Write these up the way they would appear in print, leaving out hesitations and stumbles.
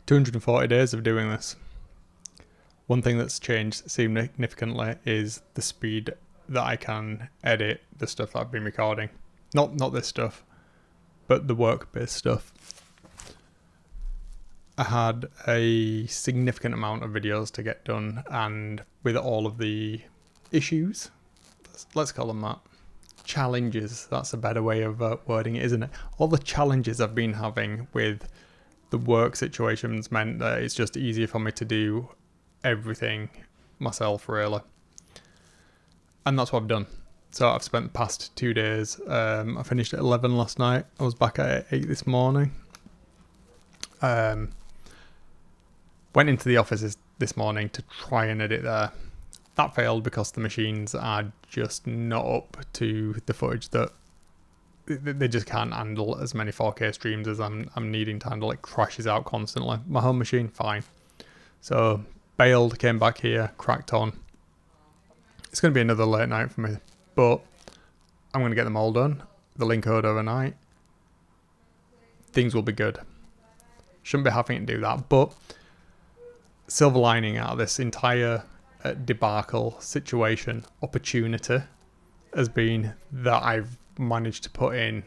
240 days of doing this. One thing that's changed significantly is the speed that I can edit the stuff that I've been recording. Not this stuff, but the work-based stuff. I had a significant amount of videos to get done, and with all of the issues, let's call them that, challenges, that's a better way of wording it, isn't it? All the challenges I've been having with the work situations meant that it's just easier for me to do everything myself, really. And that's what I've done. So I've spent the past 2 days, I finished at 11 last night, I was back at 8 this morning. Went into the office this morning to try and edit there. That failed because the machines are just not up to the footage that they just can't handle as many 4K streams as I'm needing to handle. It crashes out constantly. My home machine, fine. So bailed, came back here, cracked on. It's going to be another late night for me, but I'm going to get them all done. The link code overnight. Things will be good. Shouldn't be having to do that, but silver lining out of this entire debacle situation, opportunity, has been that I've managed to put in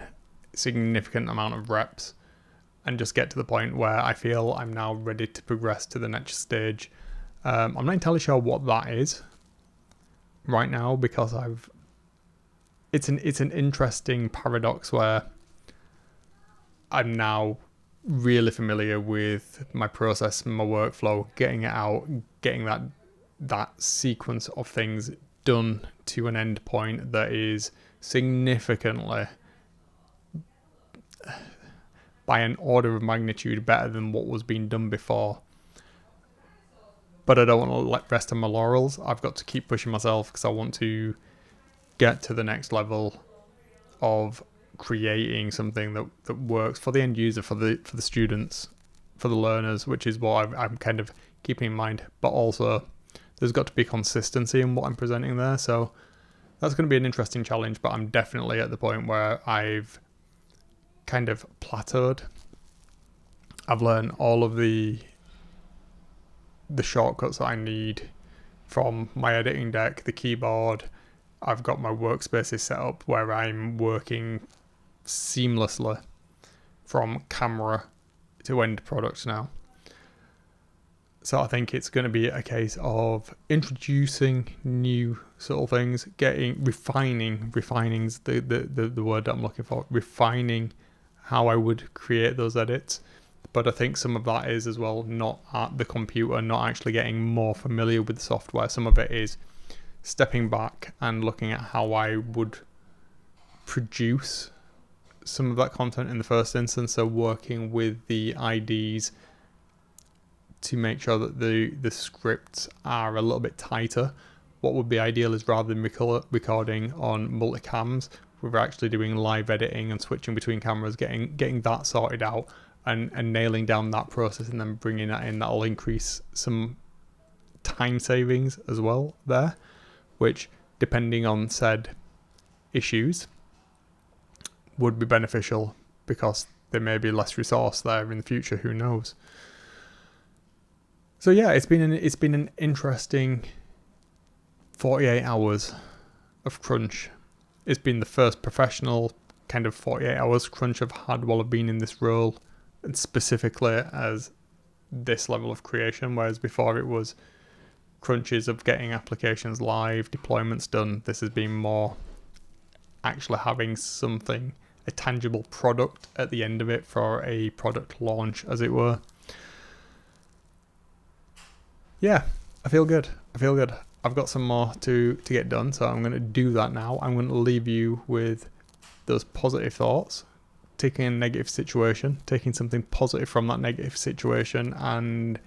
a significant amount of reps and just get to the point where I feel I'm now ready to progress to the next stage. I'm not entirely sure what that is right now, because it's an interesting paradox where I'm now really familiar with my process, my workflow, getting it out, getting that sequence of things done to an end point that is significantly, by an order of magnitude, better than what was being done before. But I don't want to let rest on my laurels. I've got to keep pushing myself because I want to get to the next level of creating something that works for the end user, for the students, for the learners, which is what I'm kind of keeping in mind. But also, there's got to be consistency in what I'm presenting there. So that's going to be an interesting challenge, but I'm definitely at the point where I've kind of plateaued. I've learned all of the shortcuts that I need from my editing deck, the keyboard. I've got my workspaces set up where I'm working seamlessly from camera to end product now. So I think it's going to be a case of introducing new sort of things, refining's the word that I'm looking for, refining how I would create those edits. But I think some of that is as well not at the computer, not actually getting more familiar with the software. Some of it is stepping back and looking at how I would produce some of that content in the first instance. So working with the IDs to make sure that the scripts are a little bit tighter. What would be ideal is, rather than recording on multicams, we're actually doing live editing and switching between cameras, getting that sorted out and nailing down that process, and then bringing that in. That'll increase some time savings as well there, which, depending on said issues, would be beneficial because there may be less resource there in the future. Who knows? So yeah, it's been an interesting 48 hours of crunch. It's been the first professional kind of 48 hours crunch I've had while I've been in this role, and specifically as this level of creation, whereas before it was crunches of getting applications live, deployments done. This has been more actually having something, a tangible product at the end of it for a product launch, as it were. Yeah, I feel good. I've got some more to get done, so I'm going to do that now. I'm going to leave you with those positive thoughts, taking a negative situation, taking something positive from that negative situation, and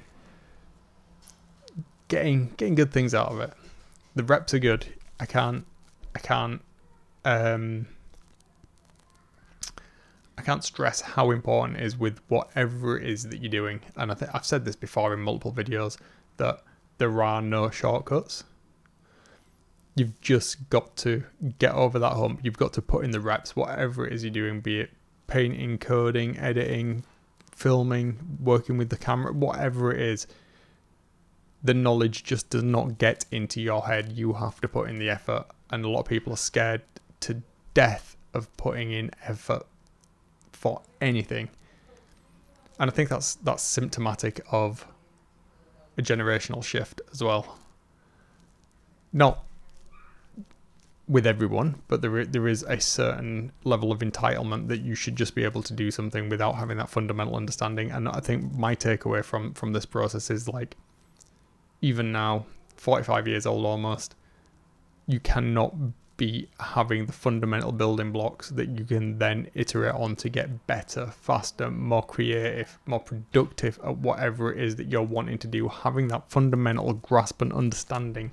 getting good things out of it. The reps are good. I can't stress how important it is with whatever it is that you're doing. And I think I've said this before in multiple videos, that there are no shortcuts. You've just got to get over that hump. You've got to put in the reps, whatever it is you're doing, be it painting, coding, editing, filming, working with the camera, whatever it is, the knowledge just does not get into your head. You have to put in the effort, and a lot of people are scared to death of putting in effort for anything. And I think that's symptomatic of a generational shift as well. Not with everyone, but there is a certain level of entitlement that you should just be able to do something without having that fundamental understanding. And I think my takeaway from this process is, like, even now, 45 years old almost, you cannot be having the fundamental building blocks that you can then iterate on to get better, faster, more creative, more productive at whatever it is that you're wanting to do. Having that fundamental grasp and understanding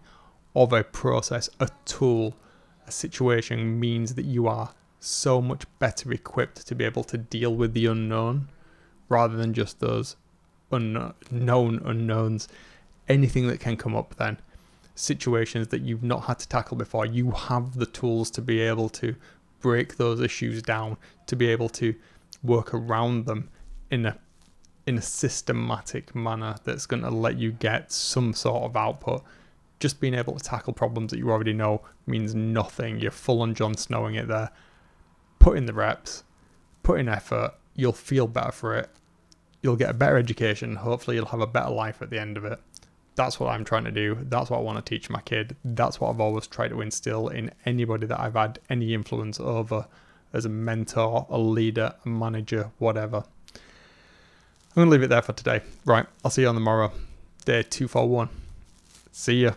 of a process, a tool, a situation means that you are so much better equipped to be able to deal with the unknown rather than just those known unknowns. Anything that can come up then, situations that you've not had to tackle before, you have the tools to be able to break those issues down, to be able to work around them in a systematic manner that's going to let you get some sort of output. Just being able to tackle problems that you already know means nothing. You're full on Jon Snowing it there. Put in the reps, put in effort, you'll feel better for it. You'll get a better education. Hopefully you'll have a better life at the end of it. That's what I'm trying to do. That's what I want to teach my kid. That's what I've always tried to instill in anybody that I've had any influence over as a mentor, a leader, a manager, whatever. I'm going to leave it there for today. Right, I'll see you on tomorrow. Day 241. See ya.